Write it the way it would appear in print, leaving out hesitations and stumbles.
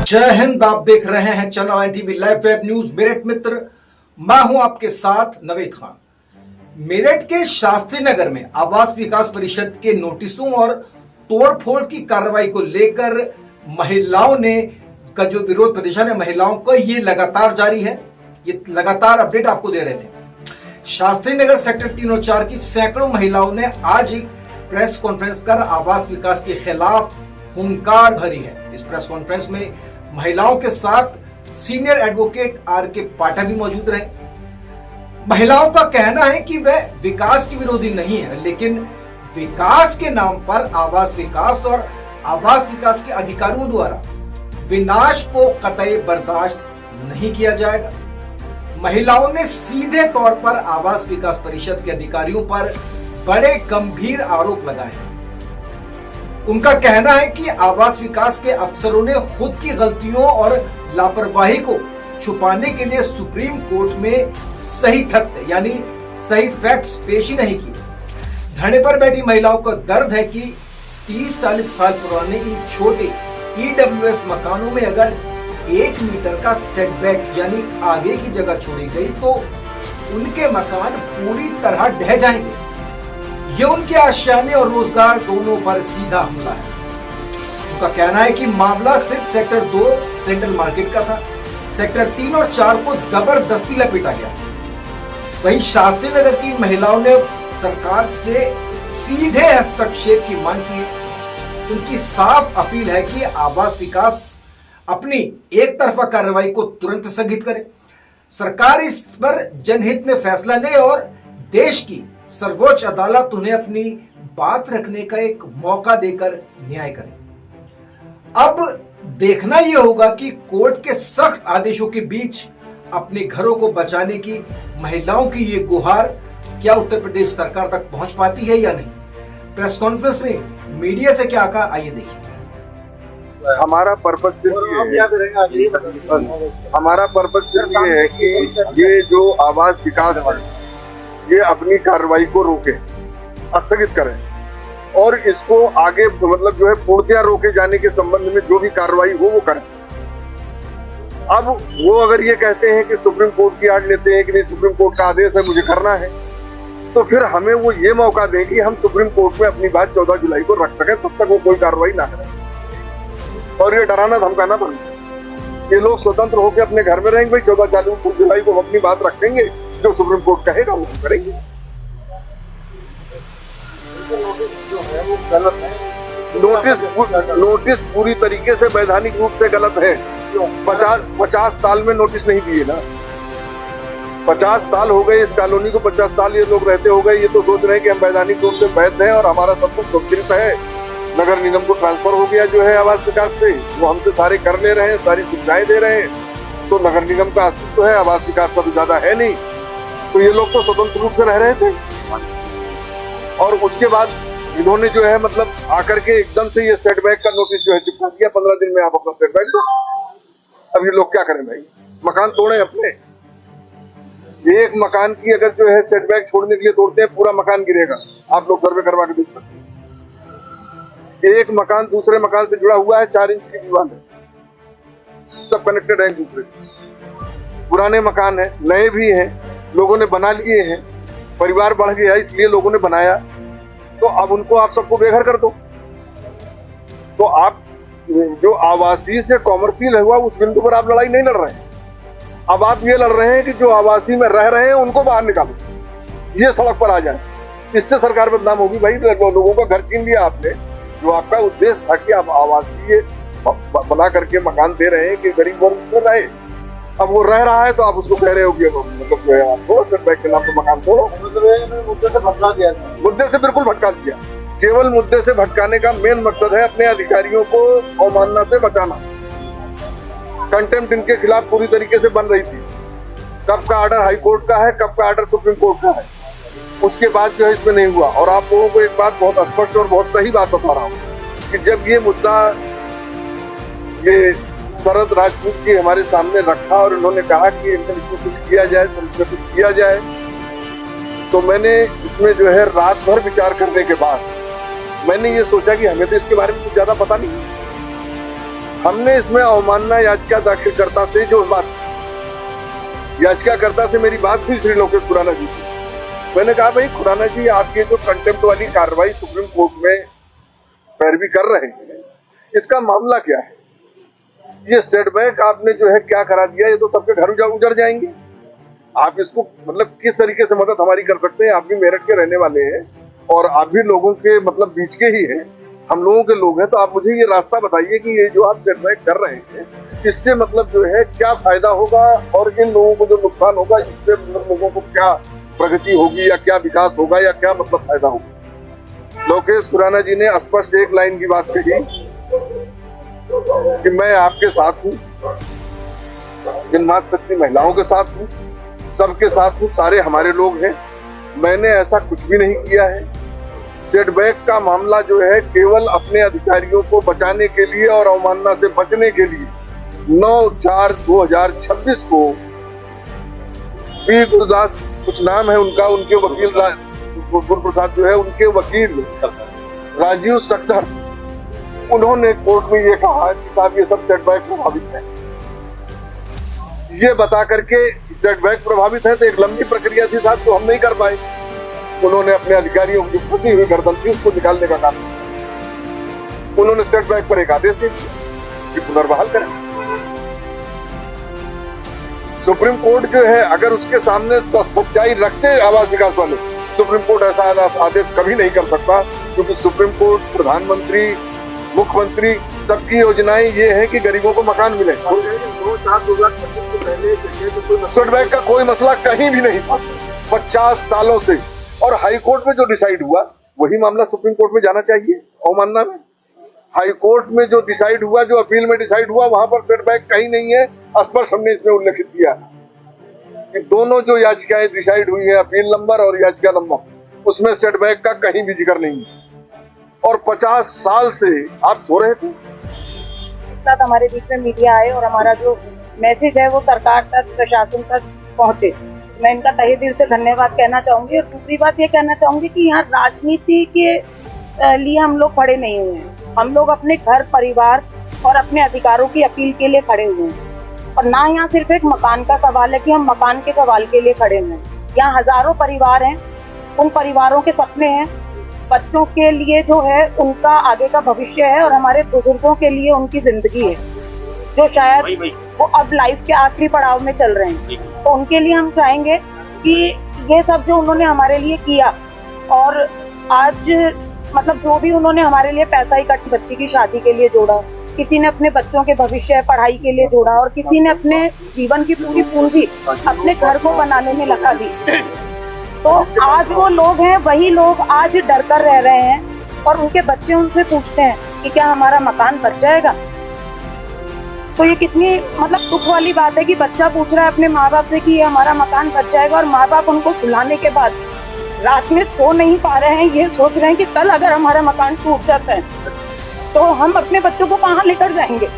जय हिंद। आप देख रहे हैं channel TV live web news Meerut मित्र। मैं हूं आपके साथ नवेद खान। मेरठ के शास्त्री नगर में आवास विकास परिषद के नोटिसों और तोड़फोड़ की कार्रवाई को लेकर महिलाओं ने का जो विरोध प्रदर्शन है महिलाओं का ये लगातार जारी है। ये लगातार अपडेट आपको दे रहे थे। शास्त्री नगर सेक्टर 3 और 4 की सैकड़ों महिलाओं ने आज एक प्रेस कॉन्फ्रेंस कर आवास विकास के खिलाफ हुंकार भरी है। इस प्रेस कॉन्फ्रेंस में महिलाओं के साथ सीनियर एडवोकेट आर के पाठक भी मौजूद रहे। महिलाओं का कहना है कि वह विकास की विरोधी नहीं है, लेकिन विकास के नाम पर आवास विकास और आवास विकास के अधिकारियों द्वारा विनाश को कतई बर्दाश्त नहीं किया जाएगा। महिलाओं ने सीधे तौर पर आवास विकास परिषद के अधिकारियों पर बड़े गंभीर आरोप लगाए। उनका कहना है कि आवास विकास के अफसरों ने खुद की गलतियों और लापरवाही को छुपाने के लिए सुप्रीम कोर्ट में सही तथ्य यानी सही फैक्ट्स पेश ही नहीं किए। धरने पर बैठी महिलाओं का दर्द है कि 30-40 साल पुराने इन छोटे ईडब्ल्यूएस मकानों में अगर 1 मीटर का सेटबैक यानी आगे की जगह छोड़ी गई तो उनके मकान पूरी तरह ढह जाएंगे। ये उनके आशियाने और रोजगार दोनों पर सीधा हमला है। उनका कहना है कि मामला सिर्फ सेक्टर 2 सेंट्रल मार्केट का था, सेक्टर 3 और 4 को जबरदस्ती लपेटा गया। वहीं शास्त्री नगर की महिलाओं ने सरकार से सीधे हस्तक्षेप की मांग की है। उनकी साफ अपील है कि आवास विकास अपनी एक तरफा कार्रवाई को तुरंत स्थगित करे, सरकार इस पर जनहित में फैसला ले और देश की सर्वोच्च अदालत उन्हें अपनी बात रखने का एक मौका देकर न्याय करे। अब देखना यह होगा कि कोर्ट के सख्त आदेशों के बीच अपने घरों को बचाने की महिलाओं की ये गुहार क्या उत्तर प्रदेश सरकार तक पहुंच पाती है या नहीं। प्रेस कॉन्फ्रेंस में मीडिया से क्या कहा, आइए देखिए। हमारा पर्पज सिर्फ ये है कि ये जो आवास विकास है ये अपनी कार्रवाई को रोके, स्थगित करें और इसको आगे मतलब जो है पूर्णतया रोके जाने के संबंध में जो भी कार्रवाई हो वो करें। अब वो अगर ये कहते हैं कि सुप्रीम कोर्ट की आड़ लेते हैं कि नहीं सुप्रीम कोर्ट का आदेश है मुझे करना है, तो फिर हमें वो ये मौका दें कि हम सुप्रीम कोर्ट में अपनी बात 14 जुलाई को रख सके, तब तक वो कोई कार्रवाई ना करें। और ये डराना धमकाना बंद। ये लोग स्वतंत्र होकर अपने घर में रहेंगे, भाई 14 जुलाई को अपनी बात रखेंगे, जो सुप्रीम कोर्ट कहेगा वो करेंगे। नोटिस पूरी तरीके से वैधानिक रूप से गलत है। 50 साल में नोटिस नहीं दिए ना। 50 साल हो गए इस कॉलोनी को, 50 साल ये लोग रहते हो गए। ये तो सोच रहे हैं कि हम वैधानिक रूप से वैध हैं और हमारा सब कुछ सुरक्षित है। नगर निगम को ट्रांसफर हो गया जो है आवास विकास से, वो हमसे सारे कर ले रहे हैं, सारी सुविधाएं दे रहे हैं। तो नगर निगम का अस्तित्व है, आवास विकास का तो ज्यादा है नहीं। तो ये लोग तो स्वतंत्र रूप से रह रहे थे और उसके बाद इन्होंने जो है मतलब आकर के एकदम से ये सेटबैक का नोटिस जो है चिपका दिया, 15 दिन में आप अपना सेटबैक दो। अब ये लोग क्या करें भाई, मकान तोड़े अपने। एक मकान की अगर जो है सेटबैक छोड़ने के लिए तोड़ते हैं, पूरा मकान गिरेगा। आप लोग सर्वे करवा के देख सकते हैं। एक मकान दूसरे मकान से जुड़ा हुआ है, 4 इंच की दीवार है, सब कनेक्टेड है एक दूसरे से। पुराने मकान है, नए भी हैं, लोगों ने बना लिए हैं, परिवार बढ़ गया इसलिए लोगों ने बनाया। तो अब उनको आप सबको बेघर कर दो। तो आप जो आवासीय से कॉमर्शियल हुआ उस बिंदु पर आप लड़ाई नहीं लड़ रहे हैं। अब आप ये लड़ रहे हैं कि जो आवासीय में रह रहे हैं उनको बाहर निकालो, ये सड़क पर आ जाए। इससे सरकार बदनाम होगी भाई। लोगों का घर छीन लिया आपने, जो आपका उद्देश्य था कि आप आवासीय बना करके मकान दे रहे हैं कि गरीब वर्ग उसमें रहे। अब वो रह रहा है तो आप उसको कह रहे हो कि मतलब जो है आपको सेटबैक के नाम पर मकान तोड़ो। मुद्दे से भटका दिया, मुद्दे से बिल्कुल भटका दिया। केवल मुद्दे से भटकाने का मेन मकसद है अपने अधिकारियों को अवमानना से बचाना। कंटेम्प्ट इनके खिलाफ पूरी तरीके से बन रही थी। कब का ऑर्डर हाई कोर्ट का है, कब का ऑर्डर सुप्रीम कोर्ट का है, उसके बाद जो है इसमें नहीं हुआ। और आप लोगों को एक बात बहुत स्पष्ट और बहुत सही बात बता रहा हूँ कि जब ये मुद्दा ये शरद राजपूत जी हमारे सामने रखा और उन्होंने कहा कि इसमें कुछ किया जाए तो इसमें कुछ किया जाए, तो मैंने इसमें जो है रात भर विचार करने के बाद मैंने ये सोचा कि हमें तो इसके बारे में कुछ ज्यादा पता नहीं। हमने इसमें अवमानना याचिका दाखिलकर्ता से जो बात, याचिकाकर्ता से मेरी बात हुई श्री लोकेश खुराना जी से, मैंने कहा भाई खुराना जी, आप ये जो कंटेम्प्ट वाली कार्रवाई सुप्रीम कोर्ट में पैरवी कर रहे हैं, इसका मामला क्या है? ये सेटबैक आपने जो है क्या करा दिया, ये तो सबके घर उजड़ जाएंगे। आप इसको मतलब किस तरीके से मदद हमारी कर सकते हैं? आप भी मेरठ के रहने वाले हैं और आप भी लोगों के मतलब बीच के ही हैं, हम लोगों के लोग हैं, तो आप मुझे ये रास्ता बताइए कि ये जो आप सेटबैक कर रहे हैं, इससे मतलब जो है क्या फायदा होगा और इन लोगों को जो नुकसान होगा, इससे लोगों को क्या प्रगति होगी या क्या विकास होगा या क्या मतलब फायदा होगा। लोकेश खुराना जी ने स्पष्ट एक लाइन की बात कही कि मैं आपके साथ हूँ, जनमात शक्ति महिलाओं के साथ हूँ, सबके साथ हूँ, सारे हमारे लोग हैं, मैंने ऐसा कुछ भी नहीं किया है। सेटबैक का मामला जो है केवल अपने अधिकारियों को बचाने के लिए और अवमानना से बचने के लिए 9/4/2026 को पी गुरुदास, कुछ नाम है उनका, उनके वकील गुरुप्रसाद जो है, उनके वकील राजीव सक्धर, उन्होंने कोर्ट में ये कहा कि साहब ये सब सेटबैक प्रभावित है। ये बता करके सेटबैक प्रभावित है तो एक लंबी प्रक्रिया थी साहब, तो हम नहीं कर पाए। उन्होंने अपने अधिकारियों की फंसी हुई गर्दन थी, उसको निकालने का काम किया। उन्होंने सेटबैक पर एक आदेश दे दिया कि पुनर्बहाल करें। सुप्रीम कोर्ट जो है अगर उसके सामने सच्चाई रखते आवास विकास वाले, सुप्रीम कोर्ट ऐसा आदेश कभी नहीं कर सकता, क्योंकि सुप्रीम कोर्ट, प्रधानमंत्री, मुख्यमंत्री, सबकी योजनाएं ये है कि गरीबों को मकान मिले। 2/4/2025 से पहले सेटबैक का कोई मसला कहीं भी नहीं था 50 सालों से, और हाई कोर्ट में जो डिसाइड हुआ वही मामला सुप्रीम कोर्ट में जाना चाहिए। अवमानना में हाई कोर्ट में जो डिसाइड हुआ, जो अपील में डिसाइड हुआ, वहां पर सेटबैक कहीं नहीं है। स्पष्ट हमने इसमें उल्लेखित किया कि दोनों जो याचिकाएं डिसाइड हुई है, अपील नंबर और याचिका नंबर, उसमें सेटबैक का कहीं भी जिक्र नहीं है। और 50 साल से आप सो रहे थे। साथ हमारे बीच में मीडिया आए और हमारा जो मैसेज है वो सरकार तक, प्रशासन तक पहुंचे, मैं इनका तहे दिल से धन्यवाद कहना चाहूंगी। और दूसरी बात ये कहना चाहूंगी कि यहाँ राजनीति के लिए हम लोग खड़े नहीं हुए हैं, हम लोग अपने घर, परिवार और अपने अधिकारों की अपील के लिए खड़े हुए हैं। और ना यहाँ सिर्फ एक मकान का सवाल है कि हम मकान के सवाल के लिए खड़े हुए हैं, यहाँ हजारों परिवार हैं, उन परिवारों के सपने हैं, बच्चों के लिए जो है उनका आगे का भविष्य है, और हमारे बुजुर्गों के लिए उनकी जिंदगी है, जो शायद वो अब लाइफ के आखिरी पड़ाव में चल रहे हैं। तो उनके लिए हम चाहेंगे कि ये सब जो उन्होंने हमारे लिए किया, और आज मतलब जो भी उन्होंने हमारे लिए पैसा इकट्ठा बच्ची की शादी के लिए जोड़ा, किसी ने अपने बच्चों के भविष्य पढ़ाई के लिए जोड़ा, और किसी ने अपने जीवन की पूरी पूंजी अपने घर को बनाने में लगा दी। तो आज वो लोग हैं, वही लोग आज डर कर रह रहे हैं, और उनके बच्चे उनसे पूछते हैं कि क्या हमारा मकान बच जाएगा। तो ये कितनी मतलब दुख वाली बात है कि बच्चा पूछ रहा है अपने माँ बाप से कि ये हमारा मकान बच जाएगा, और माँ बाप उनको सुलाने के बाद रात में सो नहीं पा रहे हैं, ये सोच रहे हैं कि कल अगर हमारा मकान टूट जाता है तो हम अपने बच्चों को कहाँ लेकर जाएंगे।